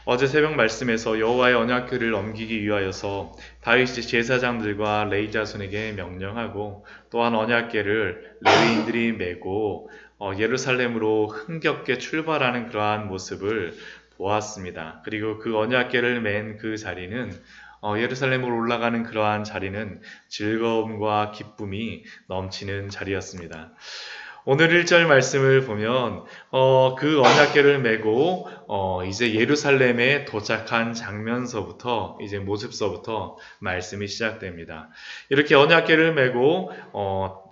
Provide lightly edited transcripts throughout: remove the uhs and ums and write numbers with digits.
어제 새벽 말씀에서 여호와의 언약궤를 넘기기 위하여서 다윗이 제사장들과 레위 자손에게 명령하고 또한 언약궤를 레위인들이 메고 예루살렘으로 흥겹게 출발하는 그러한 모습을 보았습니다. 그리고 그 언약궤를 맨 그 자리는 예루살렘으로 올라가는 그러한 자리는 즐거움과 기쁨이 넘치는 자리였습니다. 오늘 1절 말씀을 보면 그 언약궤를 메고 이제 예루살렘에 도착한 장면서부터 이제 모습서부터 말씀이 시작됩니다. 이렇게 언약궤를 메고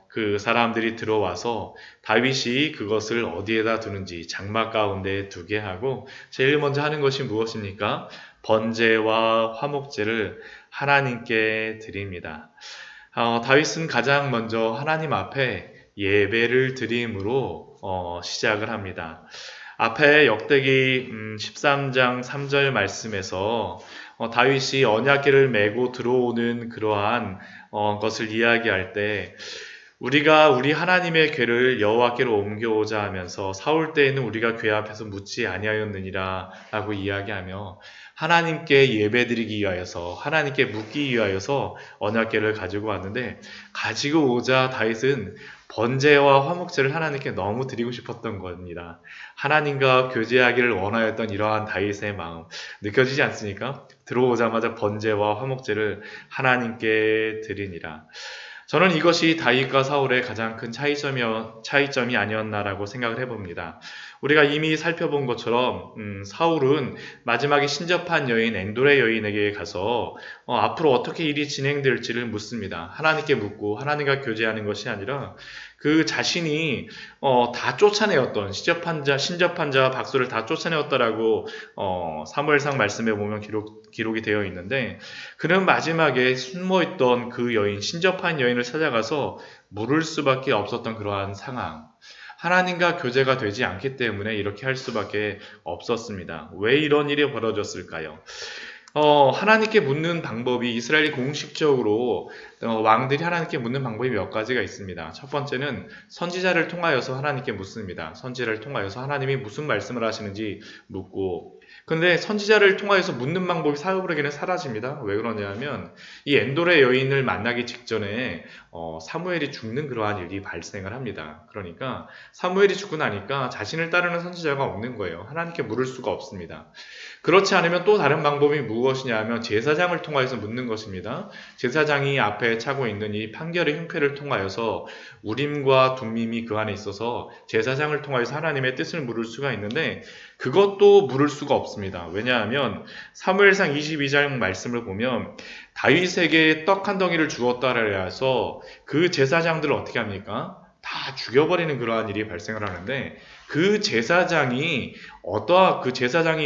그 사람들이 들어와서 다윗이 그것을 어디에다 두는지 장막 가운데 두게 하고 제일 먼저 하는 것이 무엇입니까? 번제와 화목제를 하나님께 드립니다. 다윗은 가장 먼저 하나님 앞에 예배를 드림으로 시작을 합니다. 앞에 역대기 13장 3절 말씀에서 다윗이 언약궤를 메고 들어오는 그러한 것을 이야기할 때 우리가 우리 하나님의 궤를 여호와께로 옮겨오자 하면서 사울 때에는 우리가 궤 앞에서 묻지 아니하였느니라 라고 이야기하며 하나님께 예배드리기 위하여서 하나님께 묻기 위하여서 언약궤를 가지고 왔는데 가지고 오자 다윗은 번제와 화목제를 하나님께 너무 드리고 싶었던 겁니다. 하나님과 교제하기를 원하였던 이러한 다윗의 마음 느껴지지 않습니까? 들어오자마자 번제와 화목제를 하나님께 드리니라. 저는 이것이 다윗과 사울의 가장 큰 차이점이 아니었나라고 생각을 해봅니다. 우리가 이미 살펴본 것처럼 사울은 마지막에 신접한 여인 엔돌의 여인에게 가서 앞으로 어떻게 일이 진행될지를 묻습니다. 하나님께 묻고 하나님과 교제하는 것이 아니라 그 자신이 다 쫓아내었던 신접한 자 박수를 다 쫓아내었다라고 사무엘상 말씀에 보면 기록이 되어 있는데 그는 마지막에 숨어있던 그 여인 신접한 여인을 찾아가서 물을 수밖에 없었던 그러한 상황. 하나님과 교제가 되지 않기 때문에 이렇게 할 수밖에 없었습니다. 왜 이런 일이 벌어졌을까요? 하나님께 묻는 방법이 이스라엘이 공식적으로 왕들이 하나님께 묻는 방법이 몇 가지가 있습니다. 첫 번째는 선지자를 통하여서 하나님께 묻습니다. 선지자를 통하여서 하나님이 무슨 말씀을 하시는지 묻고 근데 선지자를 통하여서 묻는 방법이 사울에게는 사라집니다. 왜 그러냐면 이 엔돌의 여인을 만나기 직전에 사무엘이 죽는 그러한 일이 발생을 합니다. 그러니까 사무엘이 죽고 나니까 자신을 따르는 선지자가 없는 거예요. 하나님께 물을 수가 없습니다. 그렇지 않으면 또 다른 방법이 무엇이냐 하면 제사장을 통하여서 묻는 것입니다. 제사장이 앞에 차고 있는 이 판결의 흉패를 통하여서 우림과 둠밈이 그 안에 있어서 제사장을 통하여서 하나님의 뜻을 물을 수가 있는데 그것도 물을 수가 없습니다. 왜냐하면 사무엘상 22장 말씀을 보면 다윗에게 떡 한 덩이를 주었다라 해서 그 제사장들을 어떻게 합니까? 다 죽여버리는 그러한 일이 발생을 하는데 그 제사장이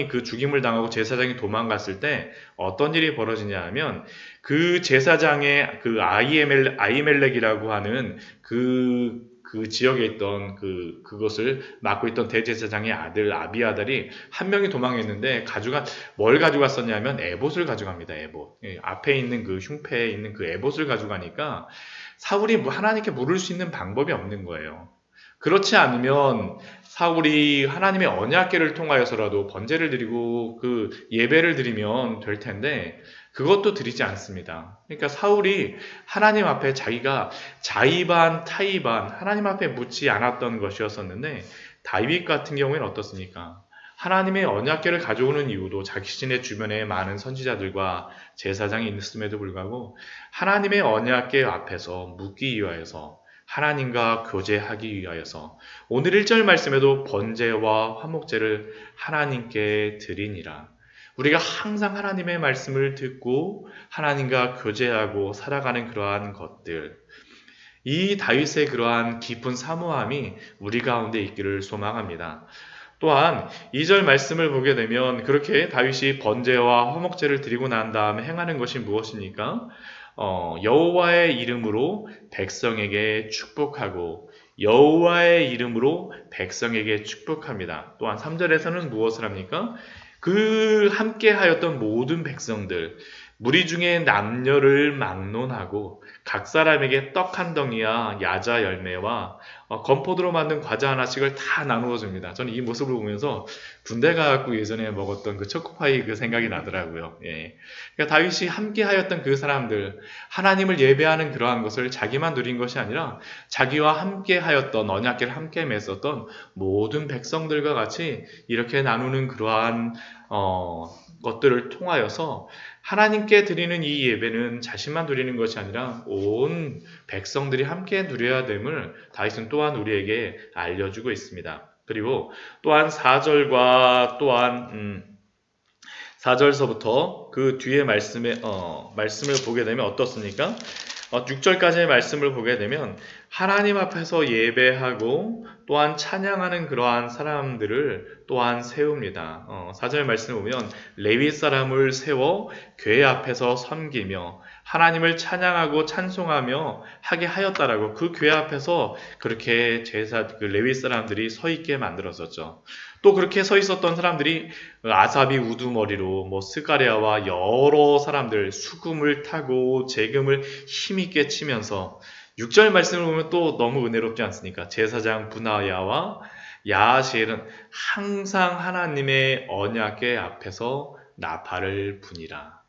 그 죽임을 당하고 제사장이 도망갔을 때 어떤 일이 벌어지냐 하면 그 제사장의 그 아이멜렉이라고 하는 그 지역에 있던 그것을 맡고 있던 대제사장의 아들 아비아달이 한 명이 도망했는데 뭘 가져갔었냐면 에봇을 가져갑니다. 에봇. 앞에 있는 그 흉패에 있는 그 에봇을 가져가니까 사울이 하나님께 물을 수 있는 방법이 없는 거예요. 그렇지 않으면 사울이 하나님의 언약궤를 통하여서라도 번제를 드리고 그 예배를 드리면 될 텐데 그것도 드리지 않습니다. 그러니까 사울이 하나님 앞에 자기가 자의반 타의반 하나님 앞에 묻지 않았던 것이었었는데 다윗 같은 경우에는 어떻습니까? 하나님의 언약궤를 가져오는 이유도 자신의 주변에 많은 선지자들과 제사장이 있음에도 불구하고 하나님의 언약궤 앞에서 묻기 위하여서 하나님과 교제하기 위하여서 오늘 1절 말씀에도 번제와 화목제를 하나님께 드리니라. 우리가 항상 하나님의 말씀을 듣고 하나님과 교제하고 살아가는 그러한 것들 이 다윗의 그러한 깊은 사모함이 우리 가운데 있기를 소망합니다. 또한 2절 말씀을 보게 되면 그렇게 다윗이 번제와 화목제를 드리고 난 다음에 행하는 것이 무엇입니까? 여호와의 이름으로 백성에게 축복하고 여호와의 이름으로 백성에게 축복합니다. 또한 3절에서는 무엇을 합니까? 그 함께 하였던 모든 백성들 무리 중에 남녀를 막론하고 각 사람에게 떡 한 덩이와 야자 열매와 건포도로 만든 과자 하나씩을 다 나누어 줍니다. 저는 이 모습을 보면서 군대 가갖고 예전에 먹었던 그 초코파이 그 생각이 나더라고요. 예. 그러니까 다윗이 함께 하였던 그 사람들, 하나님을 예배하는 그러한 것을 자기만 누린 것이 아니라 자기와 함께 하였던 언약궤를 함께 맺었던 모든 백성들과 같이 이렇게 나누는 그러한 것들을 통하여서 하나님께 드리는 이 예배는 자신만 누리는 것이 아니라 온 백성들이 함께 누려야 됨을 다윗은 또한 우리에게 알려주고 있습니다. 그리고 또한 4절과 또한 4절서부터 그 뒤에 말씀을 보게 되면 어떻습니까? 6절까지의 말씀을 보게 되면 하나님 앞에서 예배하고 또한 찬양하는 그러한 사람들을 또한 세웁니다. 4절 말씀을 보면 레위 사람을 세워 궤 앞에서 섬기며 하나님을 찬양하고 찬송하며 하게 하였다라고 그 궤 앞에서 그렇게 그 레위 사람들이 서 있게 만들었었죠. 또 그렇게 서 있었던 사람들이 아삽이 우두머리로 스가랴와 여러 사람들 수금을 타고 재금을 힘있게 치면서 6절 말씀을 보면 또 너무 은혜롭지 않습니까? 제사장 브나야와 야하시엘은 항상 하나님의 언약궤 앞에서 나팔을 부니라.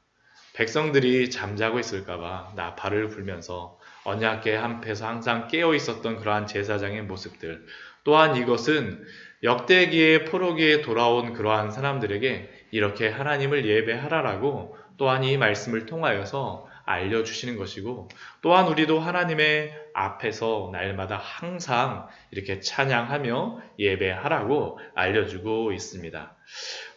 백성들이 잠자고 있을까봐 나팔을 불면서 언약궤 앞에서 항상 깨어 있었던 그러한 제사장의 모습들. 또한 이것은 역대기의 포로기에 돌아온 그러한 사람들에게 이렇게 하나님을 예배하라라고 또한 이 말씀을 통하여서 알려주시는 것이고, 또한 우리도 하나님의 앞에서 날마다 항상 이렇게 찬양하며 예배하라고 알려주고 있습니다.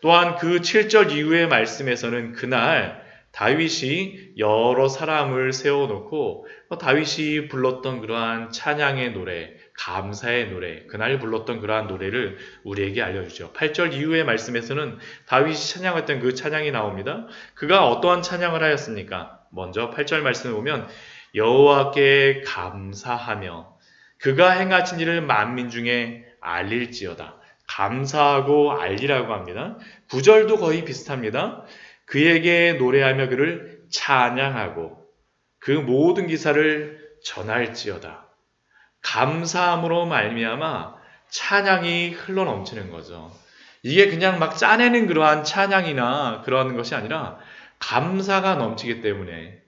또한 그 7절 이후의 말씀에서는 그날 다윗이 여러 사람을 세워놓고 다윗이 불렀던 그러한 찬양의 노래, 감사의 노래, 그날 불렀던 그러한 노래를 우리에게 알려주죠. 8절 이후의 말씀에서는 다윗이 찬양했던 그 찬양이 나옵니다. 그가 어떠한 찬양을 하였습니까? 먼저 8절 말씀을 보면 여호와께 감사하며 그가 행하신 일을 만민 중에 알릴지어다. 감사하고 알리라고 합니다. 9절도 거의 비슷합니다. 그에게 노래하며 그를 찬양하고 그 모든 기사를 전할지어다. 감사함으로 말미암아 찬양이 흘러넘치는 거죠. 이게 그냥 막 짜내는 그러한 찬양이나 그런 것이 아니라 감사가 넘치기 때문에,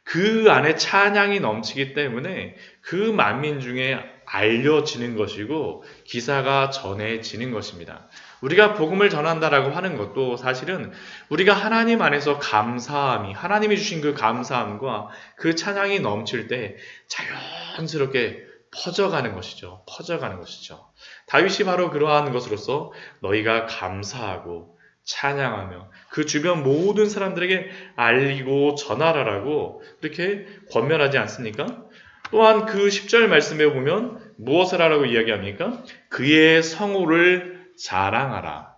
그 안에 찬양이 넘치기 때문에 그 만민 중에 알려지는 것이고 기사가 전해지는 것입니다. 우리가 복음을 전한다라고 하는 것도 사실은 우리가 하나님 안에서 감사함이, 하나님이 주신 그 감사함과 그 찬양이 넘칠 때 자연스럽게 퍼져가는 것이죠. 퍼져가는 것이죠. 다윗이 바로 그러한 것으로서 너희가 감사하고 찬양하며 그 주변 모든 사람들에게 알리고 전하라라고 이렇게 권면하지 않습니까? 또한 그 10절 말씀에 보면 무엇을 하라고 이야기합니까? 그의 성호를 자랑하라.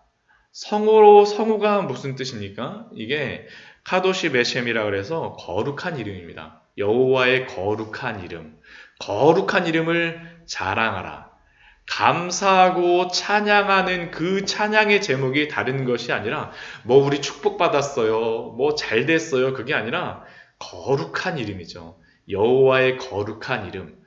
성호가 무슨 뜻입니까? 이게 카도시 베셴이라 그래서 거룩한 이름입니다. 여호와의 거룩한 이름. 거룩한 이름을 자랑하라. 감사하고 찬양하는 그 찬양의 제목이 다른 것이 아니라 우리 축복받았어요, 잘 됐어요, 그게 아니라 거룩한 이름이죠. 여호와의 거룩한 이름.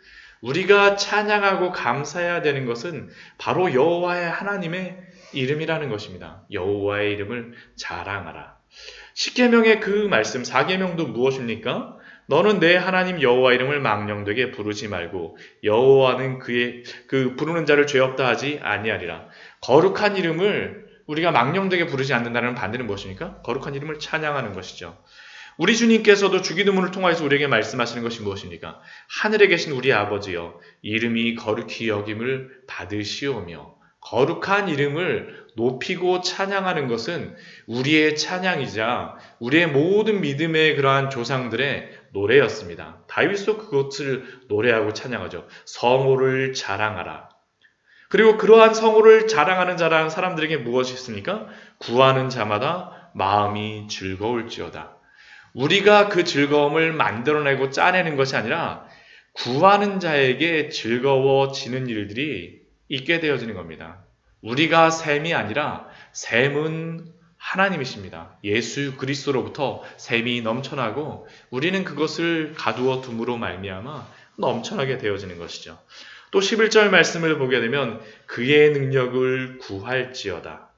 우리가 찬양하고 감사해야 되는 것은 바로 여호와의 하나님의 이름이라는 것입니다. 여호와의 이름을 자랑하라. 10계명의 그 말씀 4계명도 무엇입니까? 너는 내 하나님 여호와 이름을 망령되게 부르지 말고 여호와는 그의 그 부르는 자를 죄 없다 하지 아니하리라. 거룩한 이름을 우리가 망령되게 부르지 않는다는 반대는 무엇입니까? 거룩한 이름을 찬양하는 것이죠. 우리 주님께서도 주기도문을 통하여서 우리에게 말씀하시는 것이 무엇입니까? 하늘에 계신 우리 아버지여 이름이 거룩히 여김을 받으시오며. 거룩한 이름을 높이고 찬양하는 것은 우리의 찬양이자 우리의 모든 믿음의 그러한 조상들의 노래였습니다. 다윗도 그것을 노래하고 찬양하죠. 성호를 자랑하라. 그리고 그러한 성호를 자랑하는 사람들에게 무엇이 있습니까? 구하는 자마다 마음이 즐거울지어다. 우리가 그 즐거움을 만들어내고 짜내는 것이 아니라 구하는 자에게 즐거워지는 일들이 있게 되어지는 겁니다. 우리가 셈이 아니라 셈은 하나님이십니다. 예수 그리스도로부터 샘이 넘쳐나고 우리는 그것을 가두어 둠으로 말미암아 넘쳐나게 되어지는 것이죠. 또 11절 말씀을 보게 되면 그의 능력을 구할지어다.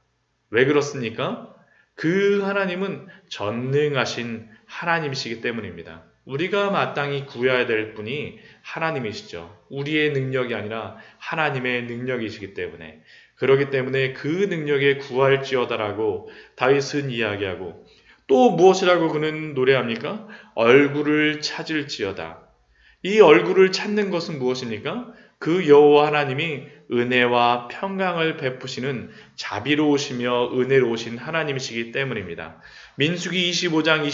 왜 그렇습니까? 그 하나님은 전능하신 하나님이시기 때문입니다. 우리가 마땅히 구해야 될 분이 하나님이시죠. 우리의 능력이 아니라 하나님의 능력이시기 때문에. 그렇기 때문에 그 능력에 구할지어다라고 다윗은 이야기하고 또 무엇이라고 그는 노래합니까? 얼굴을 찾을지어다. 이 얼굴을 찾는 것은 무엇입니까? 그 여호와 하나님이 은혜와 평강을 베푸시는 자비로우시며 은혜로우신 하나님이시기 때문입니다. 민수기 25장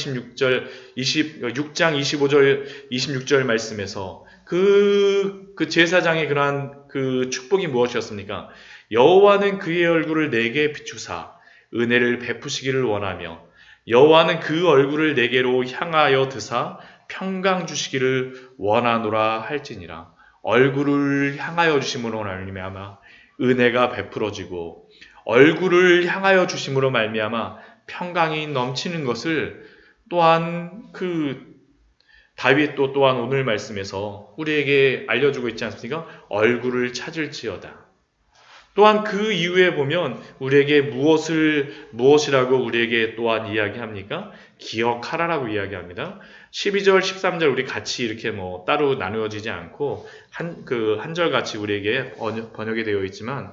6장 25절 26절 말씀에서 그 제사장의 그러한 그 축복이 무엇이었습니까? 여호와는 그의 얼굴을 내게 비추사 은혜를 베푸시기를 원하며 여호와는 그 얼굴을 내게로 향하여 드사 평강 주시기를 원하노라 할지니라. 얼굴을 향하여 주심으로 말미암아 은혜가 베풀어지고 얼굴을 향하여 주심으로 말미암아 평강이 넘치는 것을 또한 다윗 또한 오늘 말씀에서 우리에게 알려주고 있지 않습니까? 얼굴을 찾을지어다. 또한 그 이후에 보면 우리에게 무엇이라고 우리에게 또한 이야기합니까? 기억하라라고 이야기합니다. 12절, 13절 우리 같이 이렇게 따로 나누어지지 않고 한 절 같이 우리에게 번역이 되어 있지만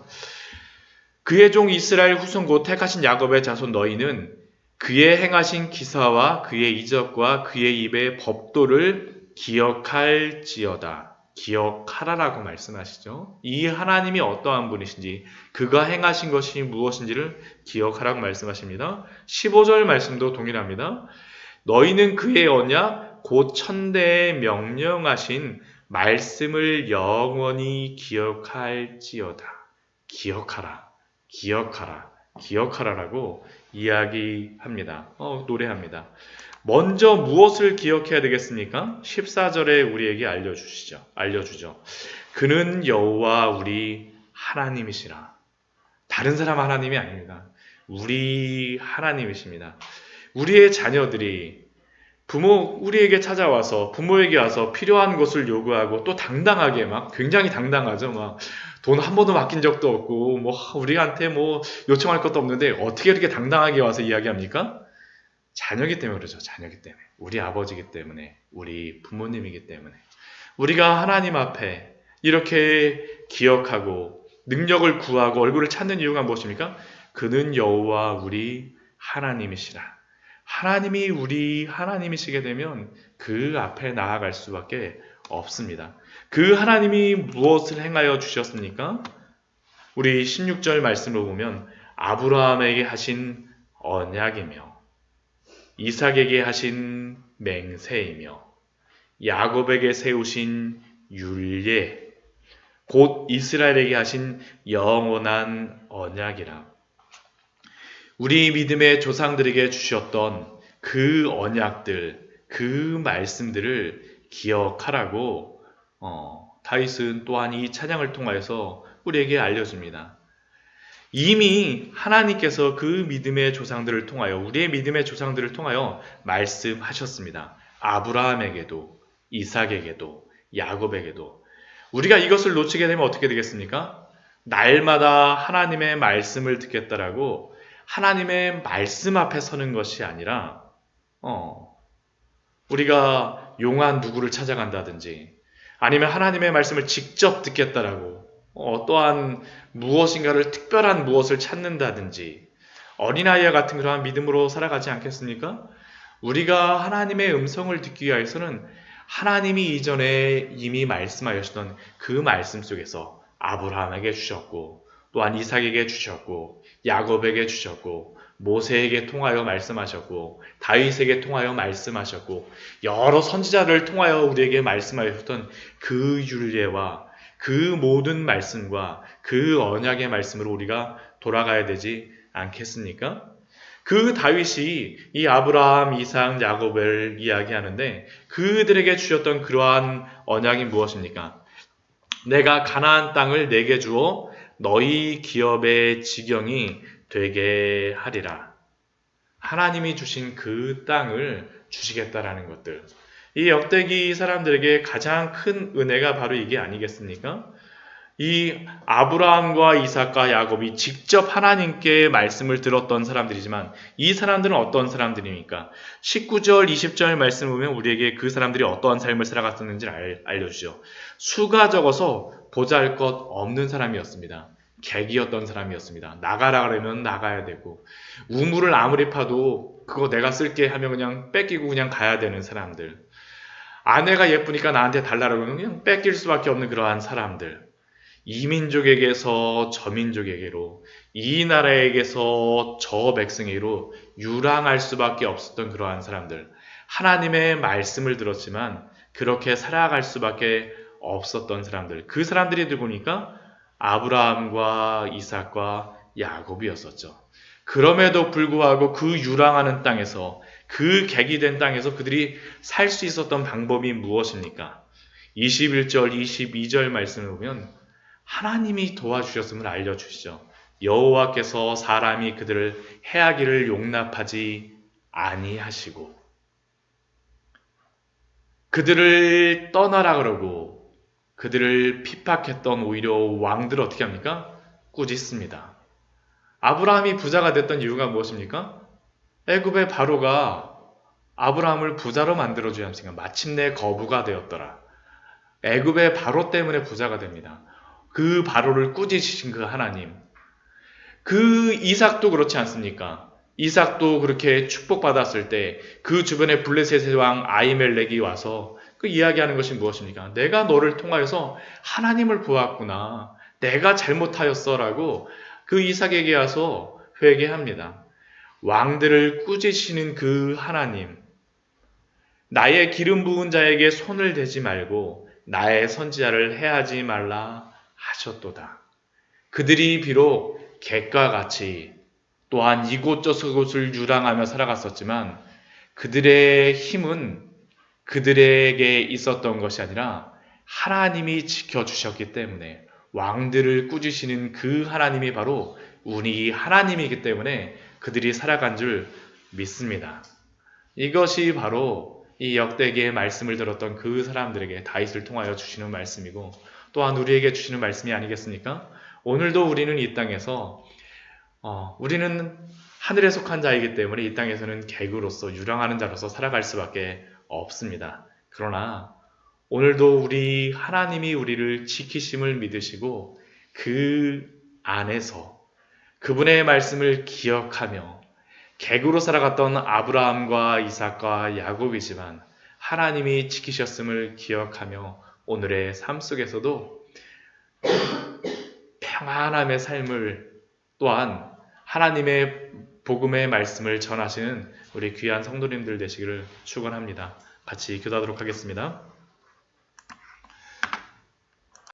그의 종 이스라엘 후손 곧 택하신 야곱의 자손 너희는 그의 행하신 기사와 그의 이적과 그의 입의 법도를 기억할지어다. 기억하라라고 말씀하시죠. 이 하나님이 어떠한 분이신지 그가 행하신 것이 무엇인지를 기억하라고 말씀하십니다. 15절 말씀도 동일합니다. 너희는 그의 언약 곧 천대에 명령하신 말씀을 영원히 기억할지어다. 기억하라, 기억하라, 기억하라라고 이야기합니다. 노래합니다. 먼저 무엇을 기억해야 되겠습니까? 14절에 우리에게 알려주죠. 그는 여호와 우리 하나님이시라. 다른 사람 하나님이 아닙니다. 우리 하나님이십니다. 우리의 자녀들이 우리에게 찾아와서 부모에게 와서 필요한 것을 요구하고 또 당당하게 굉장히 당당하죠. 돈 한 번도 맡긴 적도 없고 우리한테 요청할 것도 없는데 어떻게 이렇게 당당하게 와서 이야기합니까? 자녀이기 때문에 그러죠. 자녀이기 때문에. 우리 아버지이기 때문에. 우리 부모님이기 때문에. 우리가 하나님 앞에 이렇게 기억하고 능력을 구하고 얼굴을 찾는 이유가 무엇입니까? 그는 여호와 우리 하나님이시라. 하나님이 우리 하나님이시게 되면 그 앞에 나아갈 수밖에 없습니다. 그 하나님이 무엇을 행하여 주셨습니까? 우리 16절 말씀을 보면 아브라함에게 하신 언약이며 이삭에게 하신 맹세이며 야곱에게 세우신 율례 곧 이스라엘에게 하신 영원한 언약이라. 우리 믿음의 조상들에게 주셨던 그 언약들, 그 말씀들을 기억하라고 다윗은 또한 이 찬양을 통하여서 우리에게 알려줍니다. 이미 하나님께서 그 믿음의 조상들을 통하여 우리의 믿음의 조상들을 통하여 말씀하셨습니다. 아브라함에게도 이삭에게도 야곱에게도. 우리가 이것을 놓치게 되면 어떻게 되겠습니까? 날마다 하나님의 말씀을 듣겠다라고 하나님의 말씀 앞에 서는 것이 아니라 우리가 용한 누구를 찾아간다든지 아니면 하나님의 말씀을 직접 듣겠다라고 또한 무엇인가를 특별한 무엇을 찾는다든지 어린아이와 같은 그러한 믿음으로 살아가지 않겠습니까? 우리가 하나님의 음성을 듣기 위해서는 하나님이 이전에 이미 말씀하셨던 그 말씀 속에서 아브라함에게 주셨고 또한 이삭에게 주셨고 야곱에게 주셨고 모세에게 통하여 말씀하셨고 다윗에게 통하여 말씀하셨고 여러 선지자를 통하여 우리에게 말씀하셨던 그 율례와 그 모든 말씀과 그 언약의 말씀으로 우리가 돌아가야 되지 않겠습니까? 그 다윗이 이 아브라함, 이삭, 야곱을 이야기하는데 그들에게 주셨던 그러한 언약이 무엇입니까? 내가 가나안 땅을 내게 주어 너희 기업의 지경이 되게 하리라. 하나님이 주신 그 땅을 주시겠다라는 것들. 이 역대기 사람들에게 가장 큰 은혜가 바로 이게 아니겠습니까? 이 아브라함과 이삭과 야곱이 직접 하나님께 말씀을 들었던 사람들이지만 이 사람들은 어떤 사람들입니까? 19절, 20절 말씀 보면 우리에게 그 사람들이 어떠한 삶을 살아갔었는지를 알려주죠. 수가 적어서 보잘것 없는 사람이었습니다. 객이었던 사람이었습니다. 나가라 그러면 나가야 되고 우물을 아무리 파도 그거 내가 쓸게 하면 그냥 뺏기고 그냥 가야 되는 사람들. 아내가 예쁘니까 나한테 달라고 하면 그냥 뺏길 수밖에 없는 그러한 사람들. 이 민족에게서 저 민족에게로, 이 나라에게서 저 백성에게로 유랑할 수밖에 없었던 그러한 사람들. 하나님의 말씀을 들었지만 그렇게 살아갈 수밖에 없었던 사람들. 그 사람들이 누구니까? 아브라함과 이삭과 야곱이었었죠. 그럼에도 불구하고 그 유랑하는 땅에서, 그 객이 된 땅에서 그들이 살 수 있었던 방법이 무엇입니까? 21절, 22절 말씀을 보면 하나님이 도와주셨음을 알려주시죠. 여호와께서 사람이 그들을 해하기를 용납하지 아니하시고 그들을 떠나라 그러고 그들을 핍박했던 오히려 왕들을 어떻게 합니까? 꾸짖습니다. 아브라함이 부자가 됐던 이유가 무엇입니까? 애굽의 바로가 아브라함을 부자로 만들어줘야 합니까? 마침내 거부가 되었더라. 애굽의 바로 때문에 부자가 됩니다. 그 바로를 꾸짖으신 그 하나님. 그 이삭도 그렇지 않습니까? 이삭도 그렇게 축복받았을 때 그 주변에 블레셋의 왕 아히멜렉이 와서 그 이야기하는 것이 무엇입니까? 내가 너를 통하여서 하나님을 보았구나. 내가 잘못하였어라고 그 이삭에게 와서 회개합니다. 왕들을 꾸짖으시는 그 하나님. 나의 기름 부은 자에게 손을 대지 말고 나의 선지자를 해하지 말라 하셨도다. 그들이 비록 객과 같이 또한 이곳저곳을 유랑하며 살아갔었지만 그들의 힘은 그들에게 있었던 것이 아니라 하나님이 지켜주셨기 때문에 왕들을 꾸짖으시는 그 하나님이 바로 우리 하나님이기 때문에 그들이 살아간 줄 믿습니다. 이것이 바로 이 역대기의 말씀을 들었던 그 사람들에게 다윗을 통하여 주시는 말씀이고 또한 우리에게 주시는 말씀이 아니겠습니까? 오늘도 우리는 이 땅에서 우리는 하늘에 속한 자이기 때문에 이 땅에서는 객으로서 유랑하는 자로서 살아갈 수밖에 없습니다. 그러나 오늘도 우리 하나님이 우리를 지키심을 믿으시고 그 안에서 그분의 말씀을 기억하며 객으로 살아갔던 아브라함과 이삭과 야곱이지만 하나님이 지키셨음을 기억하며 오늘의 삶 속에서도 평안함의 삶을 또한 하나님의 복음의 말씀을 전하시는 우리 귀한 성도님들 되시기를 축원합니다. 같이 기도하도록 하겠습니다.